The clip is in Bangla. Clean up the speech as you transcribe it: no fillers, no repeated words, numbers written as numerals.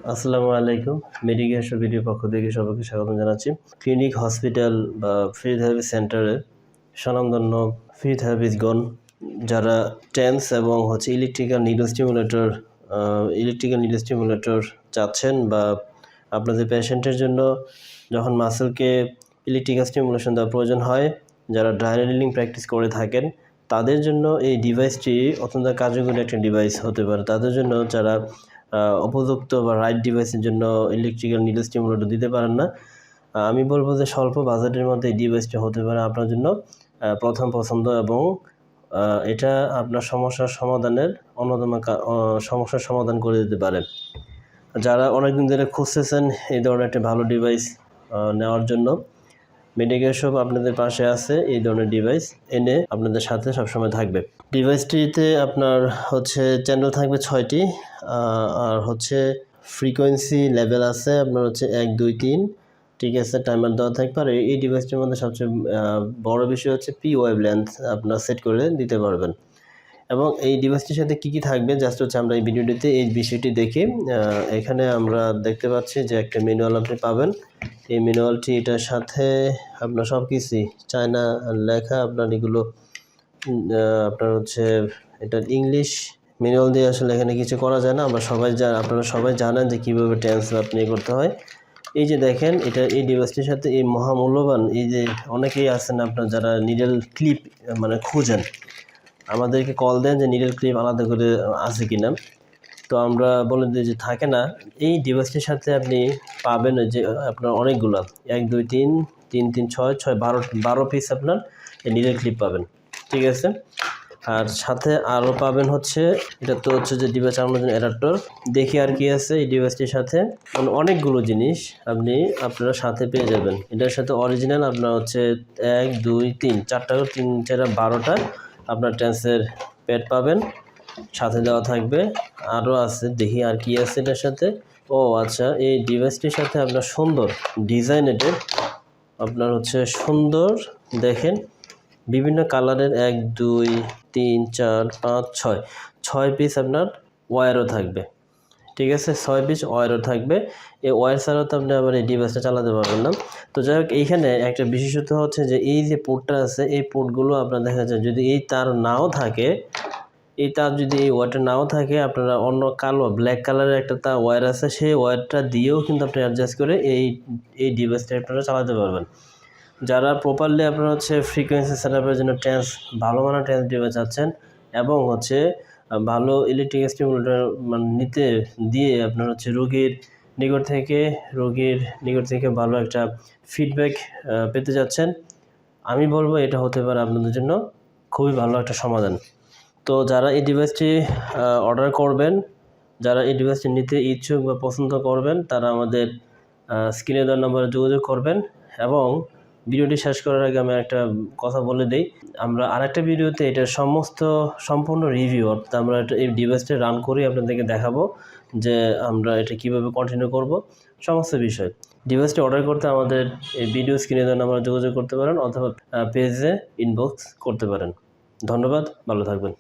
আসসালামু আলাইকুম। মেডিকেশন ভিডিও পক্ষ থেকে সবাইকে স্বাগত জানাচ্ছি। ক্লিনিক, হসপিটাল বা ফিজিওথেরাপি সেন্টারে স্বনামধন্য ফিজিওথেরাপিস্টগণ যারা টেন্স এবং ইলেকট্রিক্যাল নিডল স্টিমুলেটর চাচ্ছেন, বা আপনাদের পেশেন্টের জন্য যখন মাসেলকে ইলেকট্রিক্যাল স্টিমুলেশন দেওয়ার প্রয়োজন হয়, যারা ড্রাই নিডলিং প্র্যাকটিস করে থাকেন, তাদের জন্য এই ডিভাইসটি অত্যন্ত কার্যকরী একটা ডিভাইস হতে পারে। তাদের জন্য যারা উপযুক্ত বা রাইট ডিভাইসের জন্য ইলেকট্রিক্যাল নিডল স্টিমুলেটর দিতে পারেন না, আমি বলবো যে স্বল্প বাজেটের মধ্যে এই ডিভাইসটা হতে পারে আপনার জন্য প্রথম পছন্দ, এবং এটা আপনার সমস্যার সমাধান করে দিতে পারে। যারা অনেকদিন ধরে খুঁজতেছেন এই ধরনের একটা ভালো ডিভাইস নেওয়ার জন্য, মেডিকেল শপ আপনাদের পাশে আছে। এই ধরনের ডিভাইস এনে আপনাদের সাথে সবসময় থাকবে। ডিভাইসটিতে আপনার চ্যানেল থাকবে 6টি, আর ফ্রিকোয়েন্সি লেভেল আছে আপনার 1, 2, 3, ঠিক আছে। টাইমার দেওয়া থাকবে। আর এই ডিভাইসটির মধ্যে সবচেয়ে বড় বিষয় পি ওয়েভ লেন্থ আপনার সেট করে দিতে পারবেন। এবং এই ডিভাইসটির সাথে কী থাকবে জাস্ট আমরা এই ভিডিওটিতে এই বিষয়টি দেখি। এখানে আমরা দেখতে পাচ্ছি যে একটা ম্যানুয়াল আপনি পাবেন। এই ম্যানুয়ালটি এটার সাথে আপনার সব কিছুই চায়না লেখা। আপনার এগুলো আপনার এটা ইংলিশ ম্যানুয়াল দিয়ে আসলে এখানে কিছু করা যায় না। আপনারা সবাই জানেন যে কীভাবে টেন্স আপনি করতে হয়। এই যে দেখেন, এই ডিভাইসটির সাথে এই মহামূল্যবান, এই যে অনেকেই আছেন আপনার যারা নিডল ক্লিপ খুঁজেন, আমাদেরকে কল দেন যে নিডল ক্লিপ আলাদা করে আছে কিনা। তো আমরা বলে দিই যে থাকে না। এই ডিভাইসটির সাথে আপনি পাবেন যে আপনার অনেকগুলো 1, 2, 3, 3, 3, 6, 12 পিস আপনার এই নিডল ক্লিপ পাবেন, ঠিক আছে। আর সাথে আরও পাবেন এটা তো যে ডিভাইস চালানোর জন্য অ্যাডাপ্টার। দেখি আর কি আছে এই ডিভাইসটির সাথে। অনেকগুলো জিনিস আপনারা সাথে পেয়ে যাবেন। এটার সাথে অরিজিনাল আপনার 1, 2, 3, 4টা 3, 4, 12টা আপনার টেন্সের প্যাড পাবেন, সাথে দেওয়া থাকবে। আরও আছে, দেখি আর কি আছে এটার সাথে। ও আচ্ছা, এই ডিভাইসটির সাথে আপনার সুন্দর ডিজাইনেটেড আপনার সুন্দর দেখেন বিভিন্ন কালারের 1, 2, 3, 4, 5, 6 পিস আপনার ওয়্যারও থাকবে, ঠিক আছে। 6 পিস ওয়্যারও থাকবে। এই ওয়্যার ছাড়াও তো আপনি আবার এই ডিভাইসটা চালাতে পারবেন না। তো যাই হোক, এইখানে একটা বিশেষত্ব যে এই যে পোর্টটা আছে, এই পোর্টগুলো আপনার দেখা যায় যদি এই তার নাও থাকে, এই তার যদি এই ওয়্যারটা নাও থাকে, আপনারা অন্য ব্ল্যাক কালারের একটা ওয়্যার আছে, সেই ওয়্যারটা দিয়েও কিন্তু আপনি অ্যাডজাস্ট করে এই ডিভাইসটা আপনারা চালাতে পারবেন। যারা প্রপারলি আপনারা ফ্রিকোয়েন্সি সেটআপের জন্য ভালো মানের টেন্স ডিভাইস চাচ্ছেন, এবং ভালো ইলেকট্রিক স্টিমুলেটর নিতে দিয়ে আপনার রোগীর নিকট থেকে ভালো একটা ফিডব্যাক পেতে যাচ্ছেন, আমি বলবো এটা হতে পারে আপনাদের জন্য খুবই ভালো একটা সমাধান। তো যারা এই ডিভাইসটি অর্ডার করবেন, যারা এই ডিভাইসটি নিতে ইচ্ছুক বা পছন্দ করবেন, তারা আমাদের স্ক্রিনে দেওয়া নম্বরে যোগাযোগ করবেন। এবং ভিডিওটি শেষ করার আগে আমি একটা কথা বলে দিই, আমরা আরেকটা ভিডিওতে এটার সম্পূর্ণ রিভিউ, অর্থাৎ আমরা এই ডিভাইসটা রান করে আপনাদেরকে দেখাবো যে আমরা এটা কিভাবে কন্টিনিউ করব, সমস্ত বিষয়। ডিভাইসটি অর্ডার করতে আমাদের এই ভিডিও স্ক্রিনে দেওয়া নম্বরে যোগাযোগ করতে পারেন, অথবা পেজে ইনবক্স করতে পারেন। ধন্যবাদ, ভালো থাকবেন।